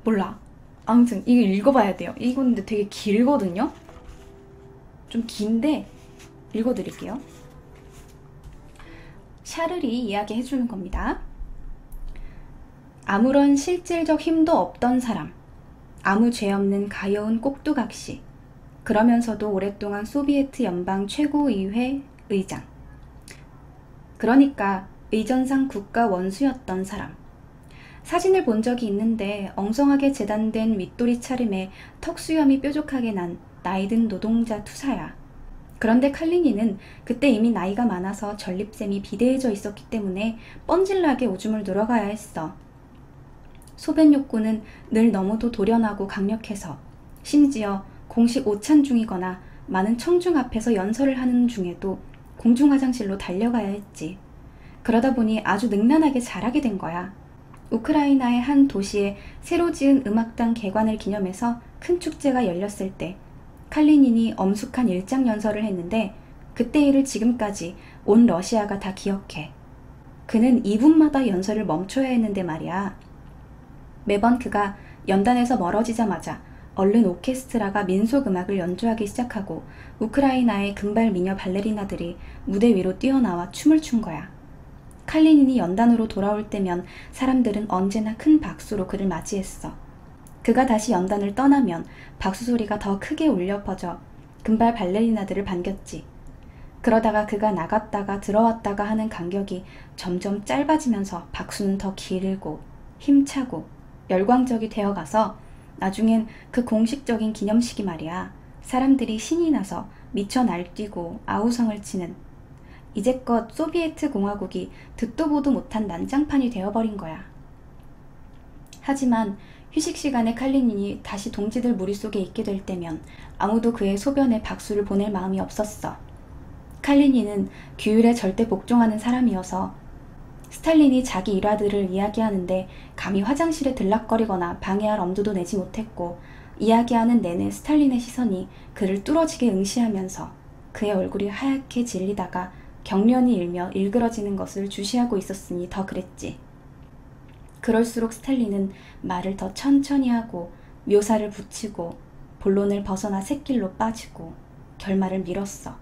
몰라. 아무튼 이거 읽어봐야 돼요. 이거 근데 되게 길거든요. 좀 긴데 읽어드릴게요. 샤를이 이야기해주는 겁니다. 아무런 실질적 힘도 없던 사람, 아무 죄 없는 가여운 꼭두각시, 그러면서도 오랫동안 소비에트 연방 최고의회 의장, 그러니까 의전상 국가 원수였던 사람. 사진을 본 적이 있는데 엉성하게 재단된 윗도리 차림에 턱수염이 뾰족하게 난 나이든 노동자 투사야. 그런데 칼리니는 그때 이미 나이가 많아서 전립샘이 비대해져 있었기 때문에 뻔질나게 오줌을 누러가야 했어. 소변 욕구는 늘 너무도 돌연하고 강력해서 심지어 공식 오찬 중이거나 많은 청중 앞에서 연설을 하는 중에도 공중화장실로 달려가야 했지. 그러다 보니 아주 능란하게 자라게 된 거야. 우크라이나의 한 도시에 새로 지은 음악당 개관을 기념해서 큰 축제가 열렸을 때 칼리닌이 엄숙한 일장 연설을 했는데 그때 일을 지금까지 온 러시아가 다 기억해. 그는 2분마다 연설을 멈춰야 했는데 말이야. 매번 그가 연단에서 멀어지자마자 얼른 오케스트라가 민속음악을 연주하기 시작하고 우크라이나의 금발 미녀 발레리나들이 무대 위로 뛰어나와 춤을 춘 거야. 칼리닌이 연단으로 돌아올 때면 사람들은 언제나 큰 박수로 그를 맞이했어. 그가 다시 연단을 떠나면 박수 소리가 더 크게 울려 퍼져 금발 발레리나들을 반겼지. 그러다가 그가 나갔다가 들어왔다가 하는 간격이 점점 짧아지면서 박수는 더 길고 힘차고 열광적이 되어가서 나중엔 그 공식적인 기념식이 말이야. 사람들이 신이 나서 미쳐 날뛰고 아우성을 치는, 이제껏 소비에트 공화국이 듣도 보도 못한 난장판이 되어버린 거야. 하지만 휴식 시간에 칼리닌이 다시 동지들 무리 속에 있게 될 때면 아무도 그의 소변에 박수를 보낼 마음이 없었어. 칼리닌은 규율에 절대 복종하는 사람이어서 스탈린이 자기 일화들을 이야기하는데 감히 화장실에 들락거리거나 방해할 엄두도 내지 못했고, 이야기하는 내내 스탈린의 시선이 그를 뚫어지게 응시하면서 그의 얼굴이 하얗게 질리다가 경련이 일며 일그러지는 것을 주시하고 있었으니 더 그랬지. 그럴수록 스탈린은 말을 더 천천히 하고 묘사를 붙이고 본론을 벗어나 샛길로 빠지고 결말을 미뤘어.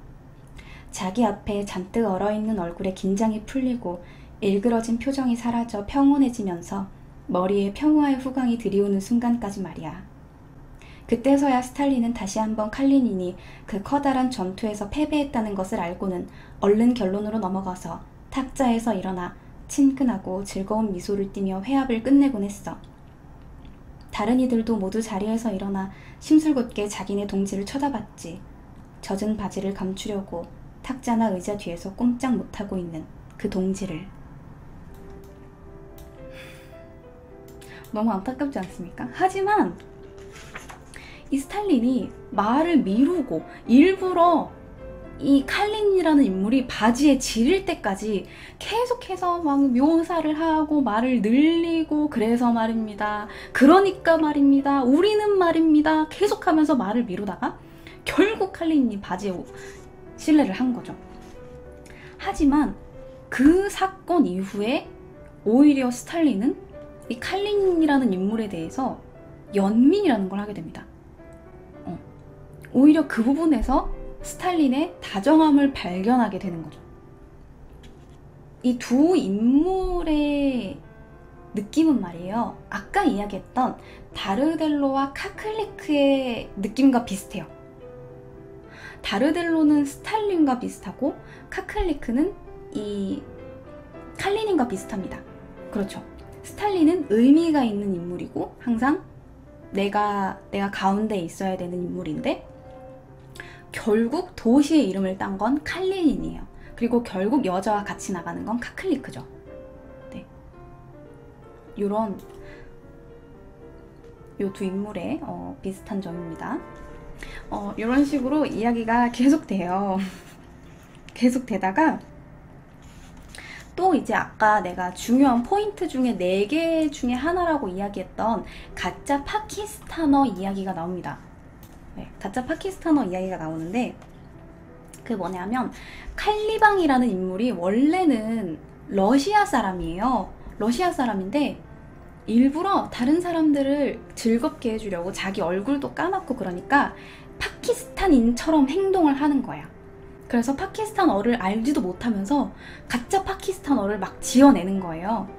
자기 앞에 잔뜩 얼어있는 얼굴에 긴장이 풀리고 일그러진 표정이 사라져 평온해지면서 머리에 평화의 후광이 들이오는 순간까지 말이야. 그때서야 스탈린은 다시 한번 칼리닌이 그 커다란 전투에서 패배했다는 것을 알고는 얼른 결론으로 넘어가서 탁자에서 일어나 친근하고 즐거운 미소를 띠며 회합을 끝내곤 했어. 다른 이들도 모두 자리에서 일어나 심술궂게 자기네 동지를 쳐다봤지. 젖은 바지를 감추려고 탁자나 의자 뒤에서 꼼짝 못하고 있는 그 동지를. 너무 안타깝지 않습니까? 하지만 이 스탈린이 말을 미루고 일부러 이 칼린이라는 인물이 바지에 지릴 때까지 계속해서 막 묘사를 하고 말을 늘리고, 그래서 말입니다, 그러니까 말입니다, 우리는 말입니다 계속하면서 말을 미루다가 결국 칼리닌이 바지에 실례를 한 거죠. 하지만 그 사건 이후에 오히려 스탈린은 이 칼리닌이라는 인물에 대해서 연민이라는 걸 하게 됩니다. 오히려 그 부분에서 스탈린의 다정함을 발견하게 되는 거죠. 이 두 인물의 느낌은 말이에요. 아까 이야기했던 다르델로와 카클리크의 느낌과 비슷해요. 다르델로는 스탈린과 비슷하고 카클리크는 이 칼리닌과 비슷합니다. 그렇죠. 스탈린은 의미가 있는 인물이고 항상 내가 가운데에 있어야 되는 인물인데 결국 도시의 이름을 딴 건 칼리닌이에요. 그리고 결국 여자와 같이 나가는 건 카클리크죠. 네. 요런 요 두 인물의 비슷한 점입니다. 이런 식으로 이야기가 계속돼요. 계속되다가 또 이제 아까 내가 중요한 포인트 중에 4개 중에 하나라고 이야기했던 가짜 파키스타너 이야기가 나옵니다. 네, 가짜 파키스타너 이야기가 나오는데 그게 뭐냐면 칼리방이라는 인물이 원래는 러시아 사람이에요. 러시아 사람인데 일부러 다른 사람들을 즐겁게 해주려고 자기 얼굴도 까맣고 그러니까 파키스탄인처럼 행동을 하는 거야. 그래서 파키스탄어를 알지도 못하면서 가짜 파키스탄어를 막 지어내는 거예요.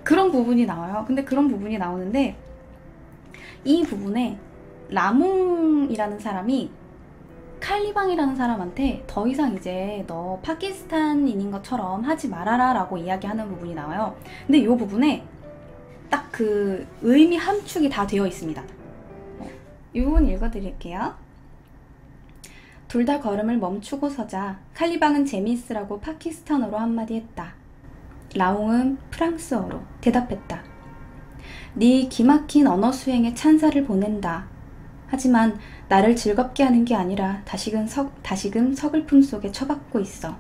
그런 부분이 나와요. 근데 그런 부분이 나오는데 이 부분에 라몽이라는 사람이 칼리방이라는 사람한테 더 이상 이제 너 파키스탄인인 것처럼 하지 말아라 라고 이야기하는 부분이 나와요. 근데 이 부분에 딱 그 의미 함축이 다 되어 있습니다. 이 부분 읽어드릴게요. 둘 다 걸음을 멈추고 서자 칼리방은 재미있으라고 파키스탄어로 한마디 했다. 라옹은 프랑스어로 대답했다. 네 기막힌 언어 수행에 찬사를 보낸다. 하지만 나를 즐겁게 하는 게 아니라 다시금 서글픔 속에 처박고 있어.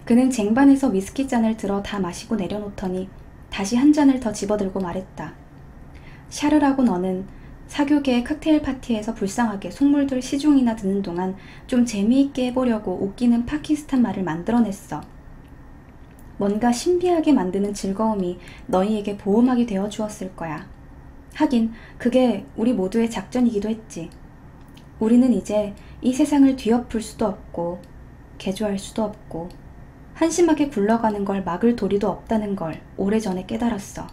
그는 쟁반에서 위스키 잔을 들어 다 마시고 내려놓더니 다시 한 잔을 더 집어들고 말했다. 샤르라고 너는 사교계의 칵테일 파티에서 불쌍하게 속물들 시중이나 듣는 동안 좀 재미있게 해보려고 웃기는 파키스탄 말을 만들어냈어. 뭔가 신비하게 만드는 즐거움이 너희에게 보호막이 되어 주었을 거야. 하긴 그게 우리 모두의 작전이기도 했지. 우리는 이제 이 세상을 뒤엎을 수도 없고 개조할 수도 없고 한심하게 굴러가는 걸 막을 도리도 없다는 걸 오래전에 깨달았어.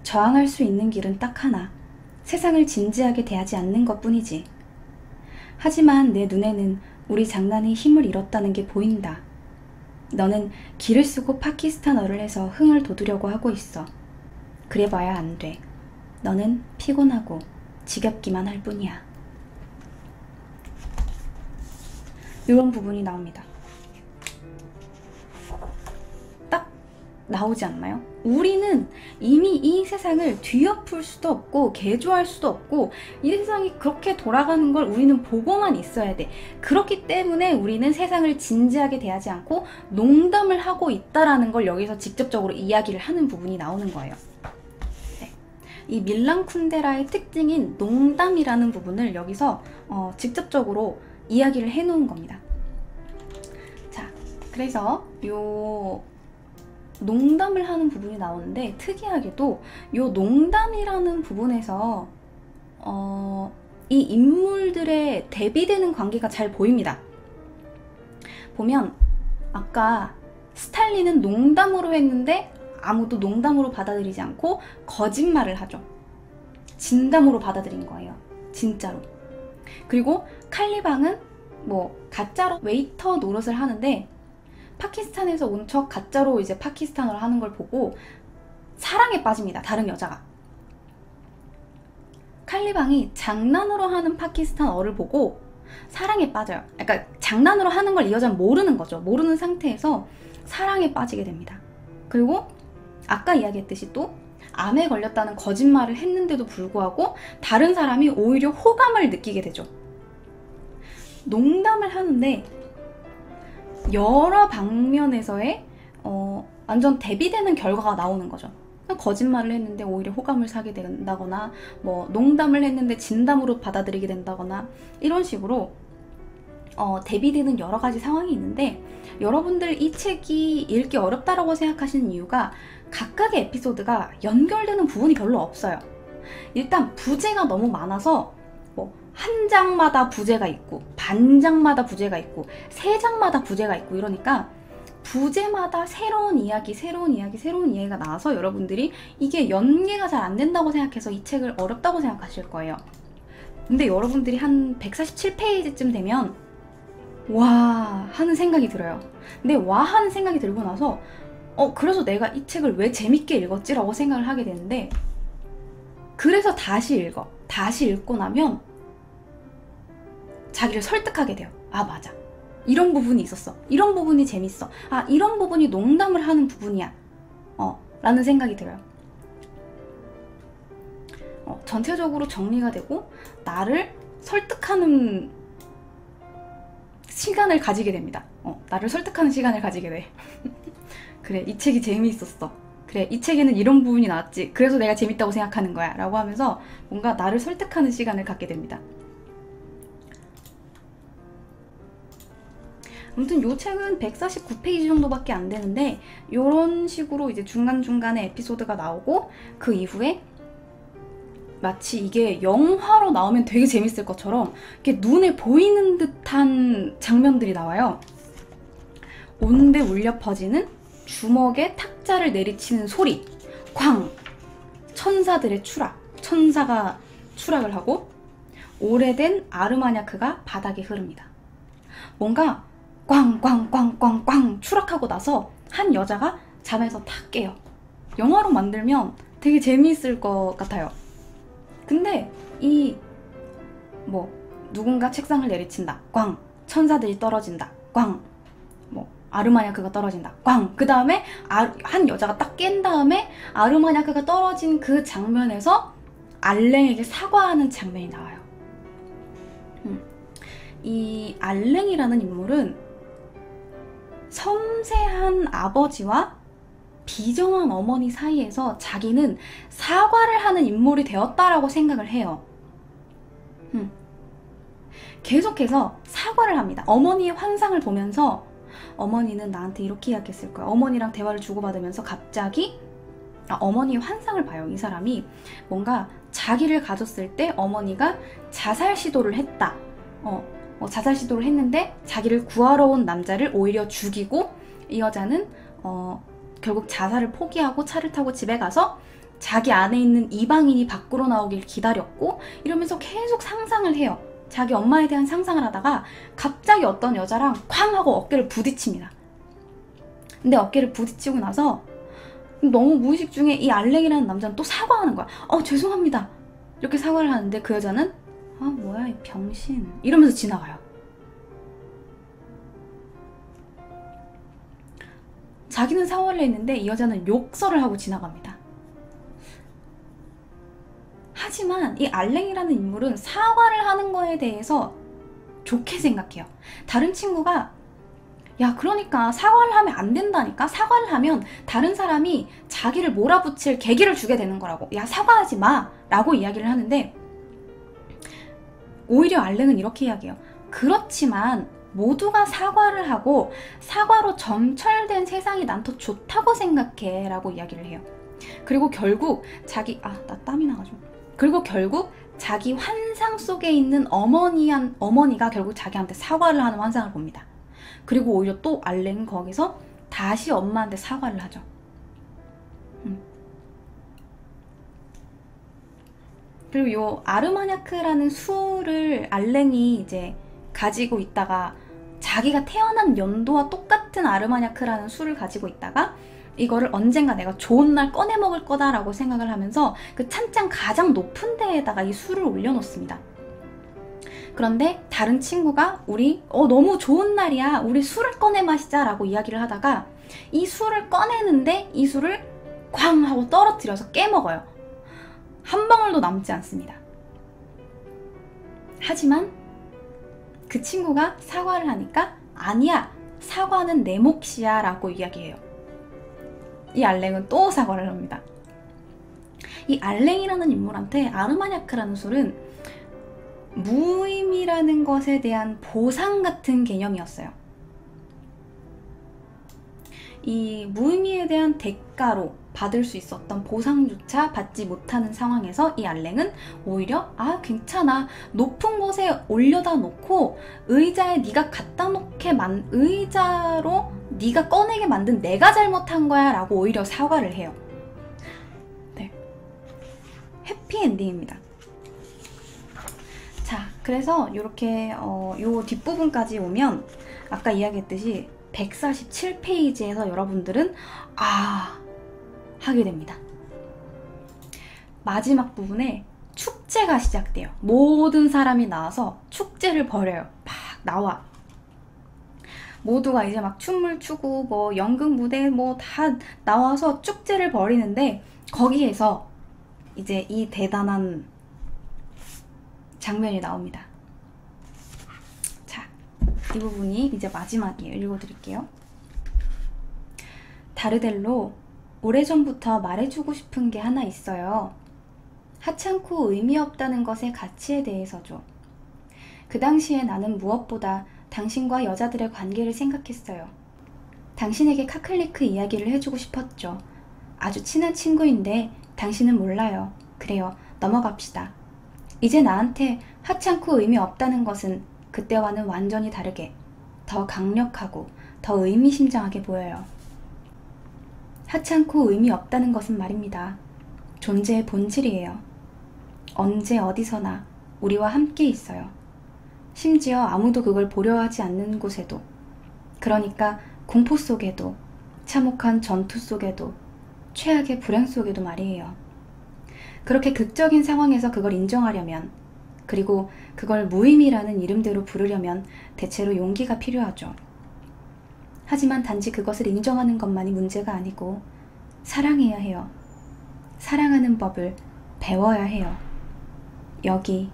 저항할 수 있는 길은 딱 하나. 세상을 진지하게 대하지 않는 것뿐이지. 하지만 내 눈에는 우리 장난이 힘을 잃었다는 게 보인다. 너는 기를 쓰고 파키스탄어를 해서 흥을 돋우려고 하고 있어. 그래봐야 안 돼. 너는 피곤하고 지겹기만 할 뿐이야. 이런 부분이 나옵니다. 딱 나오지 않나요? 우리는 이미 이 세상을 뒤엎을 수도 없고 개조할 수도 없고 이 세상이 그렇게 돌아가는 걸 우리는 보고만 있어야 돼. 그렇기 때문에 우리는 세상을 진지하게 대하지 않고 농담을 하고 있다라는 걸 여기서 직접적으로 이야기를 하는 부분이 나오는 거예요. 네. 이 밀란 쿤데라의 특징인 농담이라는 부분을 여기서 직접적으로 이야기를 해놓은 겁니다. 자, 그래서 요 농담을 하는 부분이 나오는데 특이하게도 요 농담이라는 부분에서 이 인물들의 대비되는 관계가 잘 보입니다. 보면 아까 스탈린은 농담으로 했는데 아무도 농담으로 받아들이지 않고 거짓말을 하죠. 진담으로 받아들인 거예요. 진짜로. 그리고 칼리방은 뭐 가짜로 웨이터 노릇을 하는데 파키스탄에서 온 척 가짜로 이제 파키스탄어를 하는 걸 보고 사랑에 빠집니다. 다른 여자가. 칼리방이 장난으로 하는 파키스탄어를 보고 사랑에 빠져요. 그러니까 장난으로 하는 걸 이 여자는 모르는 거죠. 모르는 상태에서 사랑에 빠지게 됩니다. 그리고 아까 이야기했듯이 또 암에 걸렸다는 거짓말을 했는데도 불구하고 다른 사람이 오히려 호감을 느끼게 되죠. 농담을 하는데 여러 방면에서의 완전 대비되는 결과가 나오는 거죠. 거짓말을 했는데 오히려 호감을 사게 된다거나 뭐 농담을 했는데 진담으로 받아들이게 된다거나 이런 식으로 대비되는 여러 가지 상황이 있는데, 여러분들 이 책이 읽기 어렵다라고 생각하시는 이유가 각각의 에피소드가 연결되는 부분이 별로 없어요. 일단 부제가 너무 많아서 뭐 한 장마다 부제가 있고 반 장마다 부제가 있고 세 장마다 부제가 있고 이러니까 부제마다 새로운 이야기가 나와서 여러분들이 이게 연계가 잘 안 된다고 생각해서 이 책을 어렵다고 생각하실 거예요. 근데 여러분들이 한 147페이지쯤 되면 와 하는 생각이 들어요. 근데 와 하는 생각이 들고 나서 그래서 내가 이 책을 왜 재밌게 읽었지라고 생각을 하게 되는데, 그래서 다시 읽어. 다시 읽고 나면 자기를 설득하게 돼요. 아 맞아, 이런 부분이 있었어, 이런 부분이 재밌어, 아 이런 부분이 농담을 하는 부분이야 라는 생각이 들어요. 전체적으로 정리가 되고 나를 설득하는 시간을 가지게 됩니다. 나를 설득하는 시간을 가지게 돼. 그래, 이 책이 재미있었어. 그래, 이 책에는 이런 부분이 나왔지. 그래서 내가 재밌다고 생각하는 거야. 라고 하면서 뭔가 나를 설득하는 시간을 갖게 됩니다. 아무튼 이 책은 149페이지 정도밖에 안 되는데, 이런 식으로 이제 중간중간에 에피소드가 나오고 그 이후에 마치 이게 영화로 나오면 되게 재밌을 것처럼 이렇게 눈에 보이는 듯한 장면들이 나와요. 온데 울려 퍼지는 주먹에 탁자를 내리치는 소리, 쾅! 천사들의 추락, 천사가 추락을 하고 오래된 아르마냐크가 바닥에 흐릅니다. 뭔가 꽝꽝꽝꽝꽝 추락하고 나서 한 여자가 잠에서 탁 깨요. 영화로 만들면 되게 재미있을 것 같아요. 근데 누군가 책상을 내리친다, 꽝! 천사들이 떨어진다, 꽝! 아르마냐크가 떨어진다, 꽝! 그 다음에 한 여자가 딱 깬 다음에 아르마냐크가 떨어진 그 장면에서 알랭에게 사과하는 장면이 나와요. 이 알랭이라는 인물은 섬세한 아버지와 비정한 어머니 사이에서 자기는 사과를 하는 인물이 되었다라고 생각을 해요. 계속해서 사과를 합니다. 어머니의 환상을 보면서 어머니는 나한테 이렇게 이야기했을 거야. 어머니랑 대화를 주고받으면서 갑자기 어머니의 환상을 봐요. 이 사람이 뭔가 자기를 가졌을 때 어머니가 자살 시도를 했다. 자살 시도를 했는데 자기를 구하러 온 남자를 오히려 죽이고, 이 여자는 결국 자살을 포기하고 차를 타고 집에 가서 자기 안에 있는 이방인이 밖으로 나오길 기다렸고, 이러면서 계속 상상을 해요. 자기 엄마에 대한 상상을 하다가 갑자기 어떤 여자랑 쾅 하고 어깨를 부딪힙니다. 근데 어깨를 부딪히고 나서 너무 무의식 중에 이 알랭이라는 남자는 또 사과하는 거야. 죄송합니다. 이렇게 사과를 하는데 그 여자는 뭐야 이 병신 이러면서 지나가요. 자기는 사과를 했는데 이 여자는 욕설을 하고 지나갑니다. 하지만 이 알랭이라는 인물은 사과를 하는 거에 대해서 좋게 생각해요. 다른 친구가 야 그러니까 사과를 하면 안 된다니까, 사과를 하면 다른 사람이 자기를 몰아붙일 계기를 주게 되는 거라고, 야 사과하지 마 라고 이야기를 하는데, 오히려 알랭은 이렇게 이야기해요. 그렇지만 모두가 사과를 하고 사과로 점철된 세상이 난 더 좋다고 생각해 라고 이야기를 해요. 그리고 결국 나 땀이 나가지고, 그리고 결국 자기 환상 속에 있는 어머니가 결국 자기한테 사과를 하는 환상을 봅니다. 그리고 오히려 또 알랭은 거기서 다시 엄마한테 사과를 하죠. 그리고 요 아르마냐크라는 수를 알랭이 이제 가지고 있다가, 자기가 태어난 연도와 똑같은 아르마냐크라는 수를 가지고 있다가 이거를 언젠가 내가 좋은 날 꺼내 먹을 거다라고 생각을 하면서 그 찬장 가장 높은 데에다가 이 술을 올려놓습니다. 그런데 다른 친구가 우리 너무 좋은 날이야, 우리 술을 꺼내 마시자 라고 이야기를 하다가 이 술을 꺼내는데 이 술을 쾅 하고 떨어뜨려서 깨먹어요. 한 방울도 남지 않습니다. 하지만 그 친구가 사과를 하니까 아니야, 사과는 내 몫이야 라고 이야기해요. 이 알랭은 또 사과를 합니다. 이 알랭이라는 인물한테 아르마냐크라는 술은 무의미라는 것에 대한 보상 같은 개념이었어요. 이 무의미에 대한 대가로 받을 수 있었던 보상조차 받지 못하는 상황에서 이 알랭은 오히려 괜찮아, 높은 곳에 올려다 놓고 의자에 네가 갖다 놓게 의자로 네가 꺼내게 만든 내가 잘못한 거야 라고 오히려 사과를 해요. 네, 해피엔딩입니다. 자, 그래서 이렇게 요 뒷부분까지 오면 아까 이야기했듯이 147페이지에서 여러분들은 하게 됩니다. 마지막 부분에 축제가 시작돼요. 모든 사람이 나와서 축제를 벌여요. 막 나와. 모두가 이제 막 춤을 추고 뭐 연극 무대 뭐 다 나와서 축제를 벌이는데 거기에서 이제 이 대단한 장면이 나옵니다. 자, 이 부분이 이제 마지막이에요. 읽어드릴게요. 다르델로, 오래전부터 말해주고 싶은 게 하나 있어요. 하찮고 의미 없다는 것의 가치에 대해서죠. 그 당시에 나는 무엇보다 당신과 여자들의 관계를 생각했어요. 당신에게 카클리크 이야기를 해주고 싶었죠. 아주 친한 친구인데 당신은 몰라요. 그래요. 넘어갑시다. 이제 나한테 하찮고 의미 없다는 것은 그때와는 완전히 다르게 더 강력하고 더 의미심장하게 보여요. 하찮고 의미 없다는 것은 말입니다. 존재의 본질이에요. 언제 어디서나 우리와 함께 있어요. 심지어 아무도 그걸 보려 하지 않는 곳에도, 그러니까 공포 속에도, 참혹한 전투 속에도, 최악의 불행 속에도 말이에요. 그렇게 극적인 상황에서 그걸 인정하려면, 그리고 그걸 무의미라는 이름대로 부르려면 대체로 용기가 필요하죠. 하지만 단지 그것을 인정하는 것만이 문제가 아니고 사랑해야 해요. 사랑하는 법을 배워야 해요. 여기,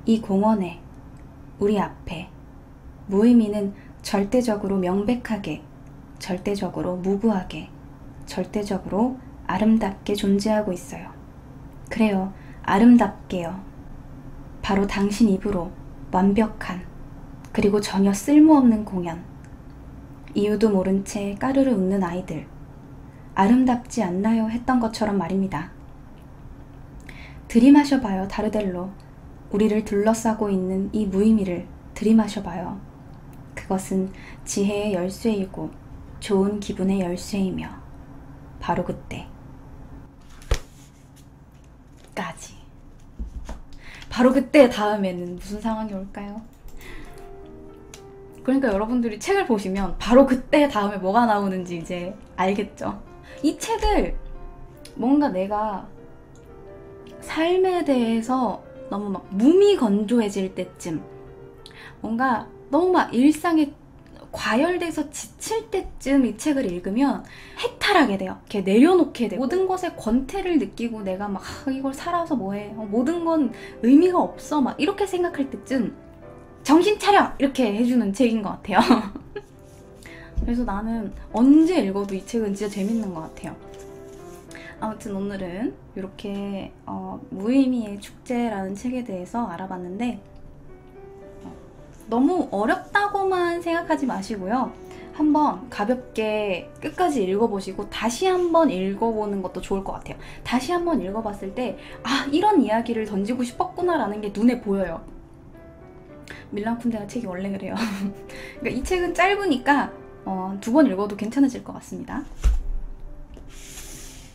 이 공원에, 우리 앞에 무의미는 절대적으로 명백하게, 절대적으로 무구하게, 절대적으로 아름답게 존재하고 있어요. 그래요, 아름답게요. 바로 당신 입으로 완벽한, 그리고 전혀 쓸모없는 공연. 이유도 모른 채 까르르 웃는 아이들. 아름답지 않나요? 했던 것처럼 말입니다. 들이마셔봐요, 다르델로. 우리를 둘러싸고 있는 이 무의미를 들이마셔봐요. 그것은 지혜의 열쇠이고 좋은 기분의 열쇠이며 바로 그때 까지. 바로 그때 다음에는 무슨 상황이 올까요? 그러니까 여러분들이 책을 보시면 바로 그때 다음에 뭐가 나오는지 이제 알겠죠? 이 책을 뭔가 내가 삶에 대해서 너무 막 무미건조해질 때쯤, 뭔가 너무 막 일상에 과열돼서 지칠 때쯤 이 책을 읽으면 해탈하게 돼요. 이렇게 내려놓게 돼요. 모든 것에 권태를 느끼고 내가 막 이걸 살아서 뭐해, 모든 건 의미가 없어, 막 이렇게 생각할 때쯤 정신 차려! 이렇게 해주는 책인 것 같아요. 그래서 나는 언제 읽어도 이 책은 진짜 재밌는 것 같아요. 아무튼 오늘은 이렇게 무의미의 축제라는 책에 대해서 알아봤는데 너무 어렵다고만 생각하지 마시고요. 한번 가볍게 끝까지 읽어보시고 다시 한번 읽어보는 것도 좋을 것 같아요. 다시 한번 읽어봤을 때 이런 이야기를 던지고 싶었구나 라는 게 눈에 보여요. 밀란 쿤데라 책이 원래 그래요. 그러니까 이 책은 짧으니까 2번 읽어도 괜찮아질 것 같습니다.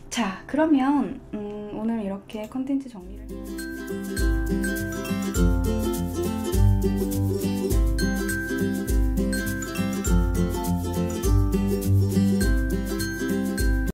자, 그러면 오늘 이렇게 컨텐츠 정리를